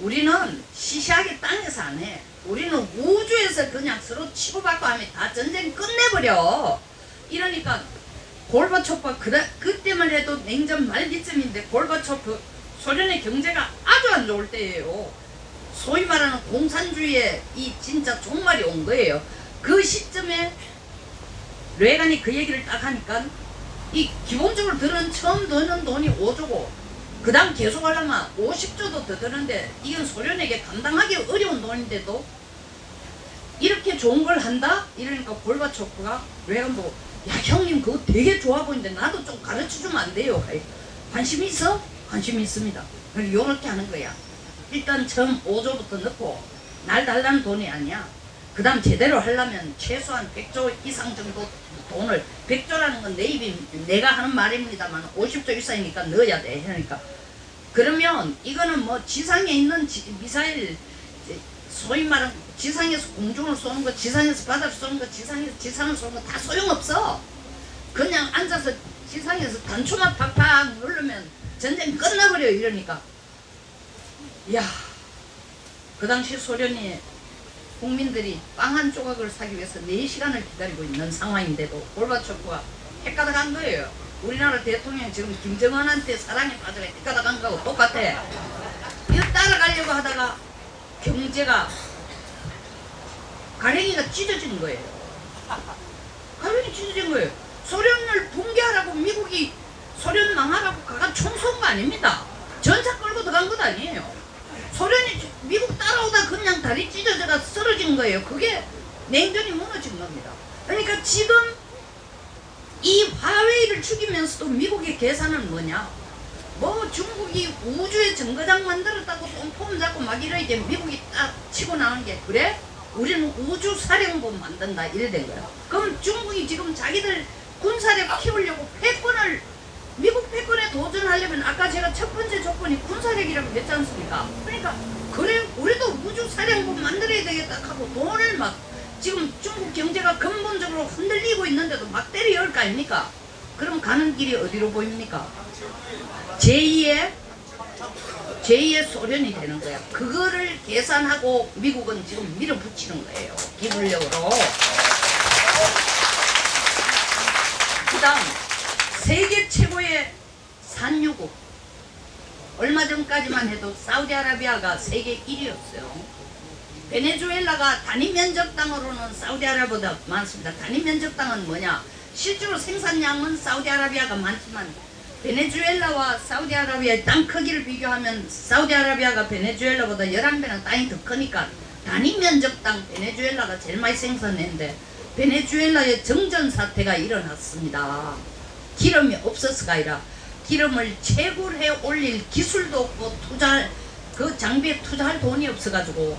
우리는 시시하게 땅에서 안 해. 우리는 우주에서 그냥 서로 치고받고 하면 다 전쟁 끝내버려. 이러니까 골바초프가 그때만 해도 냉전 말기쯤인데 골바초프 소련의 경제가 아주 안 좋을 때예요. 소위 말하는 공산주의의 이 진짜 종말이 온 거예요. 그 시점에 레간이 그 얘기를 딱 하니까 이 기본적으로 들은 처음 드는 돈이 5조고 그 다음 계속 하려면 50조도 더 드는데 이건 소련에게 감당하기 어려운 돈인데도 이렇게 좋은 걸 한다? 이러니까 골바초프가 레간 보고 야 형님 그거 되게 좋아 보이는데 나도 좀 가르쳐주면 안 돼요? 관심 있어? 관심이 있습니다. 그래서 요렇게 하는 거야. 일단 처음 5조부터 넣고 날 달라는 돈이 아니야. 그 다음 제대로 하려면 최소한 100조 이상 정도 돈을 100조라는 건 내 입이 내가 하는 말입니다만 50조 이상이니까 넣어야 돼. 그러니까 그러면 이거는 뭐 지상에 있는 미사일 소위 말하는 지상에서 공중을 쏘는 거 지상에서 바다를 쏘는 거 지상에서 지상을 쏘는 거 다 소용없어. 그냥 앉아서 지상에서 단추만 팍팍 누르면 전쟁 끝나버려. 이러니까 야 그 당시 소련이 국민들이 빵 한 조각을 사기 위해서 4시간을 기다리고 있는 상황인데도 골바초프가 헷가닥한 거예요. 우리나라 대통령 지금 김정은한테 사랑에 빠져가 헷가닥한 거하고 똑같아. 이거 따라가려고 하다가 경제가 가랭이가 찢어진 거예요. 가랭이 찢어진 거예요. 소련을 붕괴하라고 미국이 소련 망하라고 가가 총 쏜 거 아닙니다. 전차 끌고 들어간 것 아니에요. 소련이 미국 따라오다 그냥 다리 찢어져가 쓰러진 거예요. 그게 냉전이 무너진 겁니다. 그러니까 지금 이 화웨이를 죽이면서도 미국의 계산은 뭐냐? 뭐 중국이 우주에 정거장 만들었다고 똥폼 잡고 막 이러이제 미국이 딱 치고 나온 게 그래? 우리는 우주사령부 만든다 이래 된 거야. 그럼 중국이 지금 자기들 군사력 키우려고 패권을 미국 패권에 도전하려면 아까 제가 첫 번째 조건이 군사력이라고 했지 않습니까? 그러니까 그래 우리도 우주사령부 만들어야 되겠다 하고 돈을 막 지금 중국 경제가 근본적으로 흔들리고 있는데도 막 때려열 거 아닙니까? 그럼 가는 길이 어디로 보입니까? 제2의 소련이 되는 거야. 그거를 계산하고 미국은 지금 밀어붙이는 거예요. 기술력으로. 그 다음 세계 최고의 산유국. 얼마 전까지만 해도 사우디아라비아가 세계 1위였어요. 베네수엘라가 단위 면적당으로는 사우디아라비아보다 많습니다. 단위 면적당은 뭐냐? 실제로 생산량은 사우디아라비아가 많지만 베네수엘라와 사우디아라비아의 땅 크기를 비교하면 사우디아라비아가 베네수엘라보다 11배나 땅이 더 크니까 단위 면적당 베네수엘라가 제일 많이 생산했는데 베네수엘라의 정전 사태가 일어났습니다. 기름이 없어서가 아니라 기름을 채굴해 올릴 기술도 없고 그 장비에 투자할 돈이 없어가지고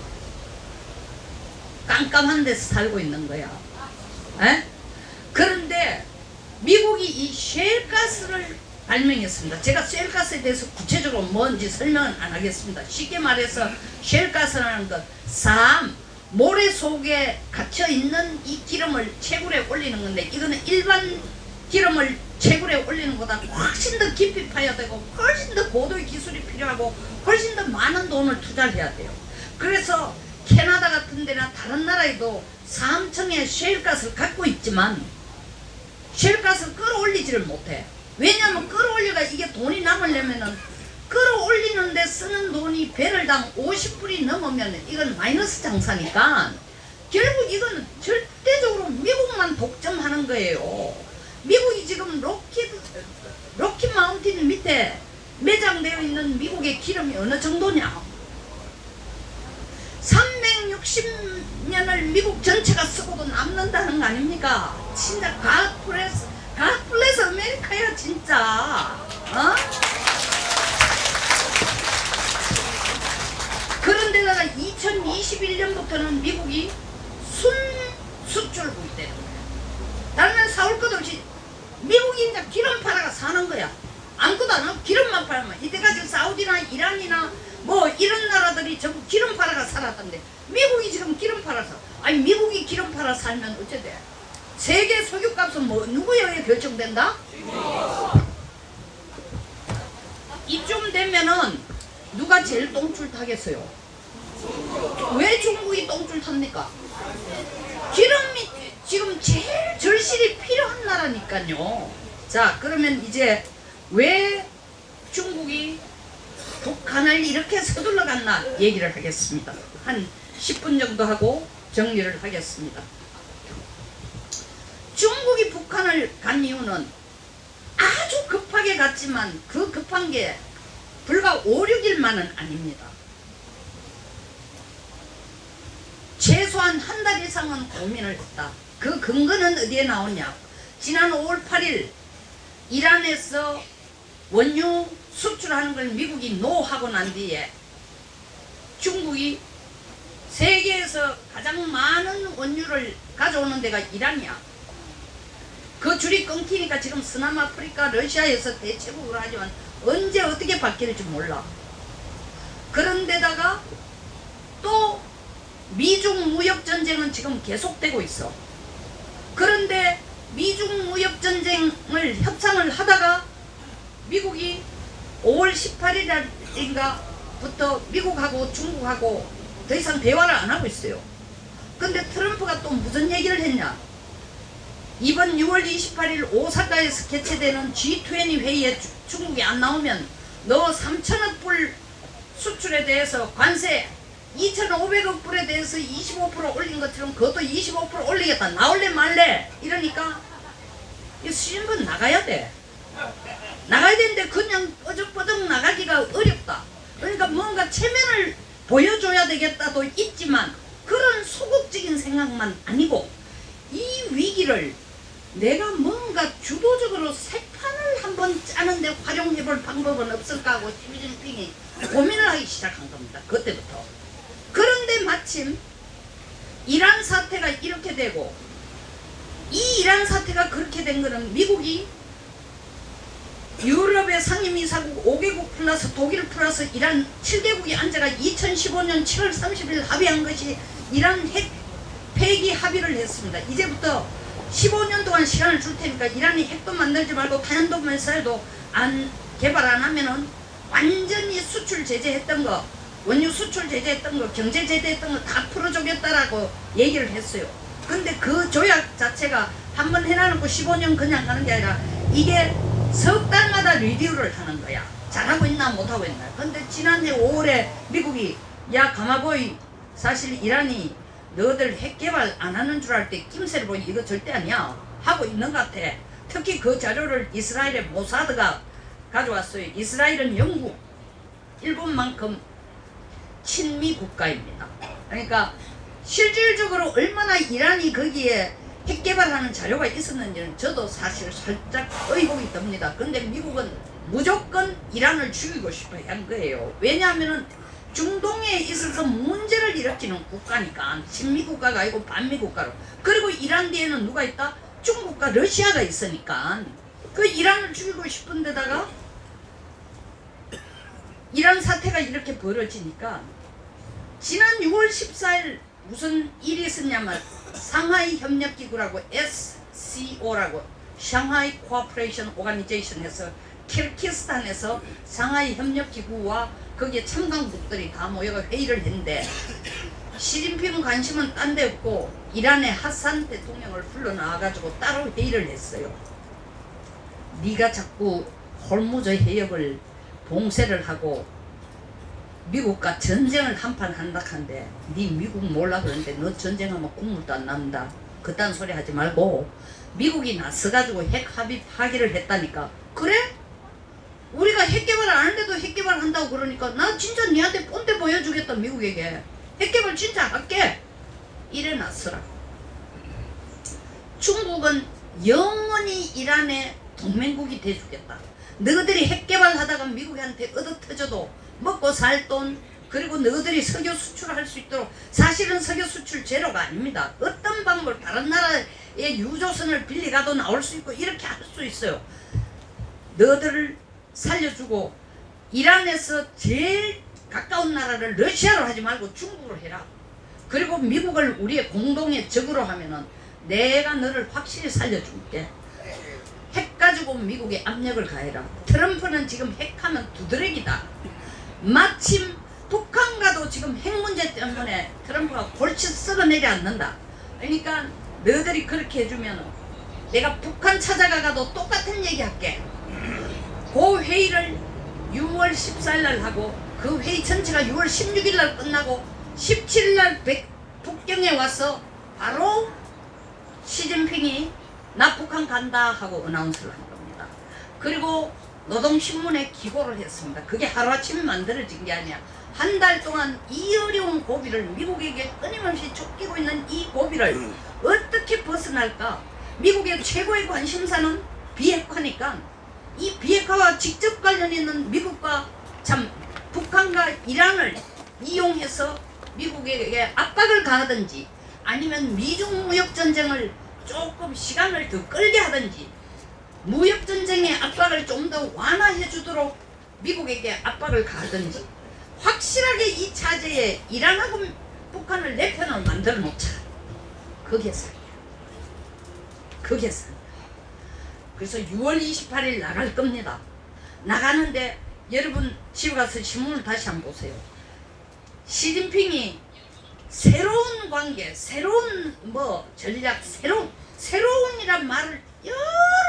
깜깜한 데서 살고 있는 거야. 에? 그런데 미국이 이 셰일가스를 발명했습니다. 제가 셰일가스에 대해서 구체적으로 뭔지 설명은 안 하겠습니다. 쉽게 말해서 셰일가스라는 것, 모래 속에 갇혀있는 이 기름을 채굴해 올리는 건데 이거는 일반 기름을 채굴해 올리는 것보다 훨씬 더 깊이 파야 되고 훨씬 더 고도의 기술이 필요하고 훨씬 더 많은 돈을 투자해야 돼요. 그래서 캐나다 같은 데나 다른 나라에도 3층의 셰일가스를 갖고 있지만 셰일가스를 끌어올리지를 못해. 왜냐하면 끌어올려가 이게 돈이 남으려면은 끌어올리는 데 쓰는 돈이 배럴당 50불이 넘으면 이건 마이너스 장사니까 결국 이건 절대적으로 미국만 독점하는 거예요. 미국이 지금 로키 마운틴 밑에 매장되어 있는 미국의 기름이 어느 정도냐? 360년을 미국 전체가 쓰고도 남는다는 거 아닙니까? 진짜 God bless 아메리카야 진짜. 어? 그런데다가 2021년부터는 미국이 순수출국이 되는 거야. 다른 사올 것 없이 미국이 이제 기름 팔아가 사는 거야. 아무것도 안 하고 기름만 팔면 이때까지 사우디나 이란이나 뭐 이런 나라들이 전부 기름 팔아가 살았던데 미국이 지금 기름 팔아서 아니 미국이 기름 팔아 살면 어째 돼? 세계 석유값은 뭐 누구에 의해 결정된다? 이쯤 되면은 누가 제일 똥줄 타겠어요? 왜 중국이 똥줄 탑니까? 기름이 지금 제일 절실히 필요한 나라니까요. 자 그러면 이제 왜 중국이 북한을 이렇게 서둘러 갔나 얘기를 하겠습니다. 한 10분 정도 하고 정리를 하겠습니다. 중국이 북한을 간 이유는 아주 급하게 갔지만 그 급한 게 불과 5, 6일만은 아닙니다. 최소한 한 달 이상은 고민을 했다. 그 근거는 어디에 나오냐? 지난 5월 8일 이란에서 원유 수출하는 걸 미국이 노하고 난 뒤에 중국이 세계에서 가장 많은 원유를 가져오는 데가 이란이야. 그 줄이 끊기니까 지금 서남아프리카 러시아에서 대체국으로 하지만 언제 어떻게 바뀔지 몰라. 그런데다가 또 미중 무역전쟁은 지금 계속되고 있어. 그런데 미중 무역전쟁을 협상을 하다가 미국이 5월 18일인가 부터 미국하고 중국하고 더 이상 대화를 안 하고 있어요. 근데 트럼프가 또 무슨 얘기를 했냐? 이번 6월 28일 오사카에서 개최되는 G20 회의에 중국이 안 나오면 너 3천억 불 수출에 대해서 관세 2,500억 불에 대해서 25% 올린 것처럼 그것도 25% 올리겠다. 나올래 말래? 이러니까 이 신분 나가야 돼. 나가야 되는데 그냥 어적버적 나가기가 어렵다. 그러니까 뭔가 체면을 보여줘야 되겠다도 있지만 그런 소극적인 생각만 아니고 이 위기를 내가 뭔가 주도적으로 새 판을 한번 짜는데 활용해볼 방법은 없을까 하고 시진핑이 고민을 하기 시작한 겁니다. 그때부터. 그런데 마침 이란 사태가 이렇게 되고 이 이란 사태가 그렇게 된 거는 미국이 유럽의 상임이사국 5개국 플러스 독일 플러스 이란 7개국이 앉아가 2015년 7월 30일 합의한 것이 이란 핵 폐기 합의를 했습니다. 이제부터 15년 동안 시간을 줄 테니까 이란이 핵도 만들지 말고 탄도 미사일도 개발 안 하면은 완전히 수출 제재했던 거, 원유 수출 제재했던 거, 경제 제재했던 거 다 풀어주겠다라고 얘기를 했어요. 근데 그 조약 자체가 한번 해놔놓고 15년 그냥 가는 게 아니라 이게 석 달마다 리뷰를 하는 거야. 잘하고 있나 못하고 있나. 근데 지난해 5월에 미국이 야 가마보이 사실 이란이 너희들 핵 개발 안 하는 줄 알 때 낌새를 보니 이거 절대 아니야 하고 있는 것 같아. 특히 그 자료를 이스라엘의 모사드가 가져왔어요. 이스라엘은 영국, 일본만큼 친미 국가입니다. 그러니까 실질적으로 얼마나 이란이 거기에 핵 개발하는 자료가 있었는지는 저도 사실 살짝 의혹이 듭니다. 근데 미국은 무조건 이란을 죽이고 싶어 한 거예요. 왜냐하면은 중동에 있어서 문제를 일으키는 국가니까 친미국가가 아니고 반미국가로. 그리고 이란 뒤에는 누가 있다? 중국과 러시아가 있으니까 그 이란을 죽이고 싶은 데다가 이란 사태가 이렇게 벌어지니까 지난 6월 14일 무슨 일이 있었냐면 상하이 협력기구라고 SCO라고 상하이 코퍼레이션 오가니제이션에서 키르기스탄에서 상하이 협력기구와 거기에 참관국들이 다 모여가 회의를 했는데 시진핑 관심은 딴 데 없고 이란의 하산 대통령을 불러 나와가지고 따로 회의를 했어요. 네가 자꾸 홀무저 해역을 봉쇄를 하고 미국과 전쟁을 한판 한다 한데 네 미국 몰라 그러는데 너 전쟁하면 국물도 안 남는다. 그딴 소리 하지 말고 미국이 나서가지고 핵 합의 파기를 했다니까. 그래? 우리가 핵개발 안 하는데도 핵개발 한다고 그러니까 나 진짜 니한테 꼰대 보여주겠다. 미국에게 핵개발 진짜 할게 이래 놨어라. 중국은 영원히 이란의 동맹국이 돼주겠다. 너희들이 핵개발 하다가 미국한테 얻어터져도 먹고 살 돈, 그리고 너희들이 석유 수출할 수 있도록, 사실은 석유 수출 제로가 아닙니다. 어떤 방법을 다른 나라의 유조선을 빌리가도 나올 수 있고 이렇게 할 수 있어요. 너희들을 살려주고 이란에서 제일 가까운 나라를 러시아로 하지 말고 중국으로 해라. 그리고 미국을 우리의 공동의 적으로 하면은 내가 너를 확실히 살려줄게. 핵 가지고 미국에 압력을 가해라. 트럼프는 지금 핵하면 두드러기다. 마침 북한과도 지금 핵 문제 때문에 트럼프가 골치 썩어 내려앉는다. 그러니까 너희들이 그렇게 해주면 내가 북한 찾아가도 똑같은 얘기 할게. 그 회의를 6월 14일 날 하고 그 회의 전체가 6월 16일 날 끝나고 17일 날 북경에 와서 바로 시진핑이 나 북한 간다 하고 어나운스를 한 겁니다. 그리고 노동신문에 기고를 했습니다. 그게 하루아침에 만들어진 게 아니야. 한 달 동안 이 어려운 고비를, 미국에게 끊임없이 쫓기고 있는 이 고비를 어떻게 벗어날까? 미국의 최고의 관심사는 비핵화니까 이 비핵화와 직접 관련 있는 미국과 북한과 이란을 이용해서 미국에게 압박을 가하든지 아니면 미중 무역전쟁을 조금 시간을 더 끌게 하든지 무역전쟁의 압박을 좀 더 완화해 주도록 미국에게 압박을 가하든지 확실하게 이 차제에 이란하고 북한을 내 편을 만들어 놓자. 그게 사야. 그게 사야. 그래서 6월 28일 나갈 겁니다. 나가는데 여러분 집에 가서 신문을 다시 한번 보세요. 시진핑이 새로운 관계, 새로운 전략, 새로운이란 말을 여러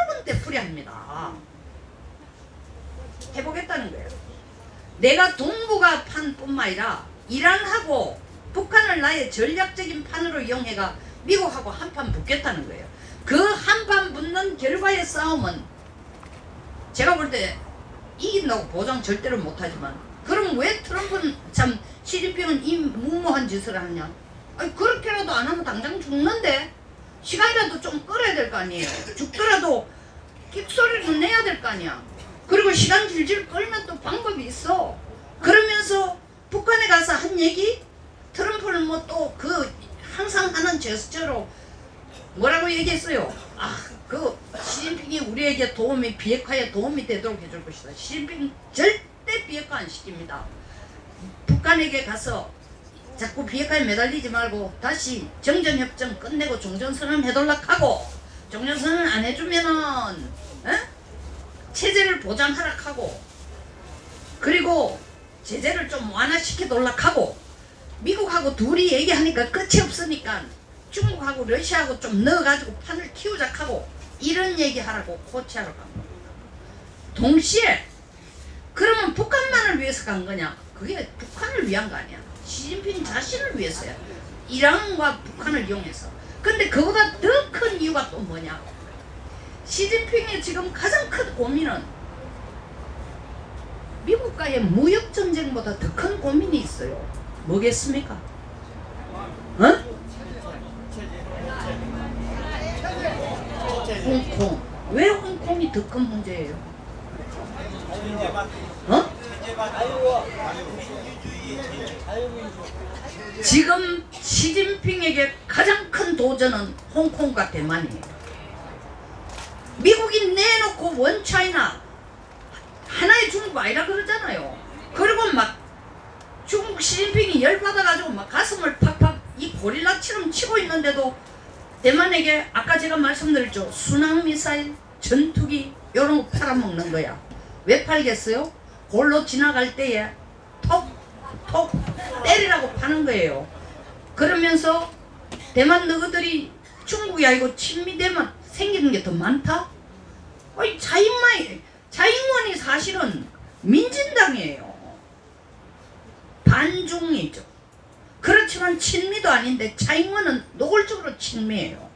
번 되풀이합니다. 해보겠다는 거예요. 내가 동북아 판뿐만 아니라 이란하고 북한을 나의 전략적인 판으로 이용해가 미국하고 한판 붙겠다는 거예요. 그 한판 붙는 결과의 싸움은 제가 볼 때 이긴다고 보장 절대로 못하지만 그럼 왜 트럼프는 시진핑은 이 무모한 짓을 하냐? 아니 그렇게라도 안 하면 당장 죽는데 시간이라도 좀 끌어야 될 거 아니에요. 죽더라도 끽소리는 내야 될 거 아니야. 그리고 시간 질질 끌면 또 방법이 있어. 그러면서 북한에 가서 한 얘기 트럼프는 뭐 또 그 항상 하는 제스처로 뭐라고 얘기했어요. 그 시진핑이 우리에게 비핵화에 도움이 되도록 해줄 것이다. 시진핑 절대 비핵화 안 시킵니다. 북한에게 가서 자꾸 비핵화에 매달리지 말고 다시 정전협정 끝내고 종전선언 해달라고 하고 종전선언 안 해주면은 체제를 보장하라고 하고 그리고 제재를 좀 완화시켜달라고 하고 미국하고 둘이 얘기하니까 끝이 없으니까 중국하고 러시아하고 좀 넣어가지고 판을 키우자고 하고 이런 얘기하라고 코치하러 간 겁니다. 동시에 그러면 북한만을 위해서 간 거냐? 그게 북한을 위한 거 아니야. 시진핑 자신을 위해서야. 이란과 북한을 이용해서. 근데 그보다 더 큰 이유가 또 뭐냐? 시진핑의 지금 가장 큰 고민은 미국과의 무역전쟁보다 더 큰 고민이 있어요. 뭐겠습니까? 홍콩. 왜 홍콩이 더 큰 문제예요? 지금 시진핑에게 가장 큰 도전은 홍콩과 대만이에요. 미국이 내놓고 원차이나 하나의 중국 아니라 그러잖아요. 그리고 막 중국 시진핑이 열받아가지고 막 가슴을 팍팍 이 고릴라처럼 치고 있는데도 대만에게 아까 제가 말씀드렸죠. 순항미사일, 전투기 이런 거 팔아먹는 거야. 왜 팔겠어요? 골로 지나갈 때에 톡 때리라고 파는 거예요. 그러면서 대만 너희들이 중국이 아니고 친미대만 생기는 게 더 많다? 아니 자잉원이 사실은 민진당이에요. 반중이죠. 그렇지만 친미도 아닌데 자잉원은 노골적으로 친미예요.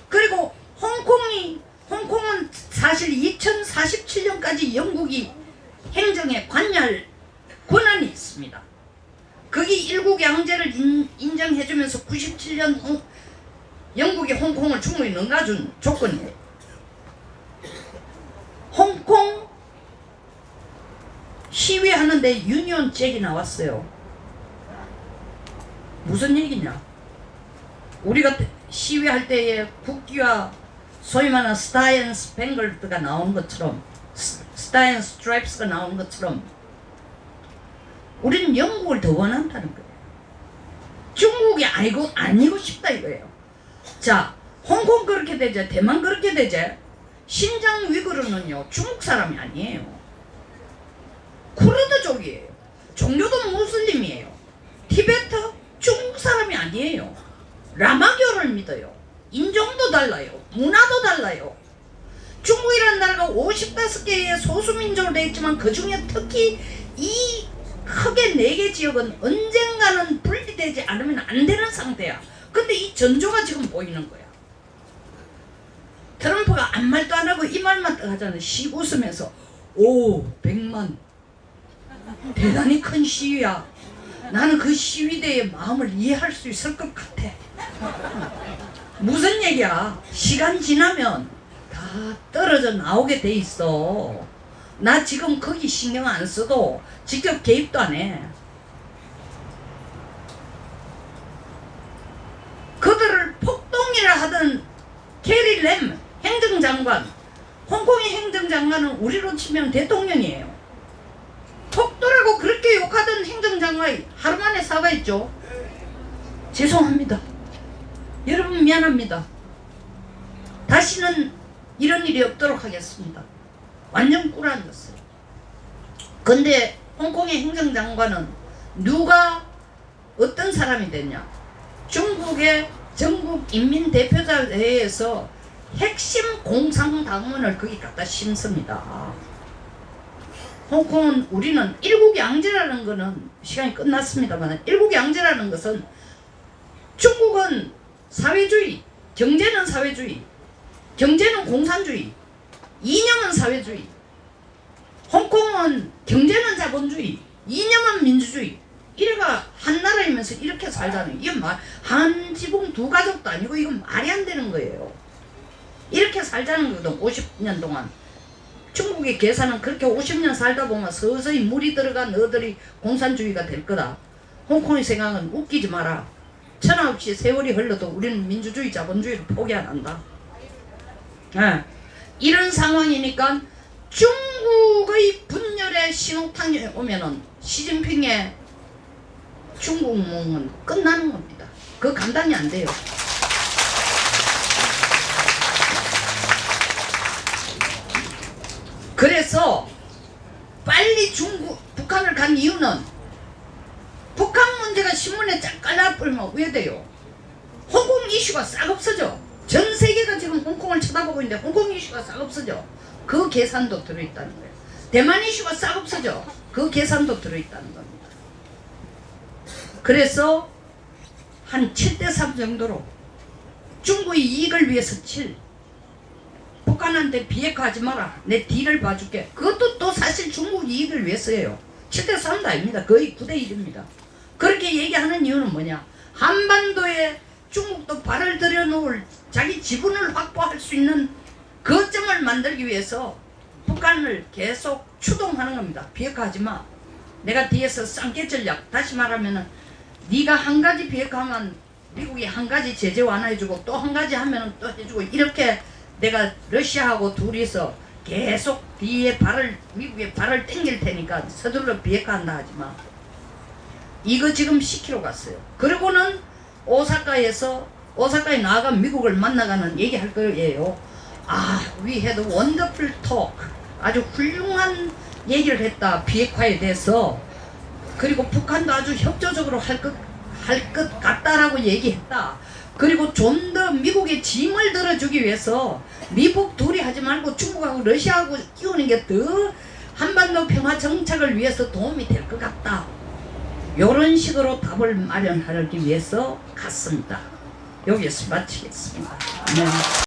그리고 홍콩은 사실 2047년까지 영국이 행정에 관여할 권한이 있습니다. 거기 일국 양제를 인정해주면서 97년 영국이 홍콩을 중국에 넘겨준 조건이에요. 홍콩 시위하는데 유니온 잭이 나왔어요. 무슨 얘기냐? 우리가 시위할 때에 국기와 소위 말하는 스타 앤 스팽글드가 나오는 것처럼 스타 앤 스트라이프스가 나오는 것처럼 우리는 영국을 더 원한다는 거예요. 중국이 아니고 싶다 이거예요. 자, 홍콩 그렇게 되죠. 대만 그렇게 되죠. 신장 위구르는요 중국 사람이 아니에요. 쿠르드족이에요. 종교도 무슬림이에요. 티베트 중국 사람이 아니에요. 라마교를 믿어요. 인종도 달라요. 문화도 달라요. 중국이라는 나라가 55개의 소수민족으로 되어 있지만 그 중에 특히 이 크게 4개 지역은 언젠가는 분리되지 않으면 안 되는 상태야. 근데 이 전조가 지금 보이는 거야. 트럼프가 아무 말도 안 하고 이 말만 딱 하잖아요. 씩 웃으면서 오 100만 대단히 큰 시위야. 나는 그 시위대의 마음을 이해할 수 있을 것 같아. 무슨 얘기야? 시간 지나면 다 떨어져 나오게 돼 있어. 나 지금 거기 신경 안 써도 직접 개입도 안 해. 그들을 폭동이라 하던 캐리 램 행정장관, 홍콩의 행정장관은 우리로 치면 대통령이에요. 폭도라고 그렇게 욕하던 행정장관이 하루 만에 사과했죠. 죄송합니다. 여러분 미안합니다. 다시는 이런 일이 없도록 하겠습니다. 완전 꿀안졌어요. 근데 홍콩의 행정장관은 누가 어떤 사람이 됐냐? 중국의 전국인민대표자회에서 핵심 공상당원을 거기 갖다 심습니다. 홍콩은 우리는 일국양제라는 거는 시간이 끝났습니다만 일국양제라는 것은 중국은 사회주의, 경제는 사회주의, 경제는 공산주의, 이념은 사회주의, 홍콩은 경제는 자본주의, 이념은 민주주의. 이래가 한 나라이면서 이렇게 살잖아요. 이게 한 지붕 두 가족도 아니고 이건 말이 안 되는 거예요. 이렇게 살자는 거거든. 50년 동안. 중국의 계산은 그렇게 50년 살다 보면 서서히 물이 들어가 너희들이 공산주의가 될 거다. 홍콩의 생각은 웃기지 마라. 천하없이 세월이 흘러도 우리는 민주주의 자본주의를 포기 안 한다. 네. 이런 상황이니까 중국의 분열의 신호탄이 오면은 시진핑의 중국몽은 끝나는 겁니다. 그거 감당이 안 돼요. 그래서 빨리 북한을 간 이유는 북한 문제가 신문에 쫙 깔라버리면 왜 돼요? 홍콩 이슈가 싹 없어져. 전 세계가 지금 홍콩을 쳐다보고 있는데 홍콩 이슈가 싹 없어져. 그 계산도 들어있다는 거예요. 대만 이슈가 싹 없어져. 그 계산도 들어있다는 겁니다. 그래서 한 7대3 정도로 중국의 이익을 위해서 북한한테 비핵화하지 마라. 내 뒤를 봐줄게. 그것도 또 사실 중국 이익을 위해서예요. 7대3도 아닙니다. 거의 9대1입니다. 그렇게 얘기하는 이유는 뭐냐? 한반도에 중국도 발을 들여놓을 자기 지분을 확보할 수 있는 거점을 만들기 위해서 북한을 계속 추동하는 겁니다. 비핵화하지 마. 내가 뒤에서 쌍깨 전략. 다시 말하면은 네가 한 가지 비핵화하면 미국이 한 가지 제재 완화해주고 또 한 가지 하면은 또 해주고 이렇게 내가 러시아하고 둘이서 계속 뒤에 미국의 발을 땡길 테니까 서둘러 비핵화한다 하지마. 이거 지금 10km 갔어요. 그리고는 오사카에 나아가 미국을 만나가는 얘기할 거예요. We had a wonderful talk. 아주 훌륭한 얘기를 했다. 비핵화에 대해서. 그리고 북한도 아주 협조적으로 할 것 같다라고 얘기했다. 그리고 좀 더 미국의 짐을 들어주기 위해서 미국 둘이 하지 말고 중국하고 러시아하고 끼우는 게 더 한반도 평화 정착을 위해서 도움이 될 것 같다. 이런 식으로 답을 마련하기 위해서 갔습니다. 여기서 마치겠습니다. 네.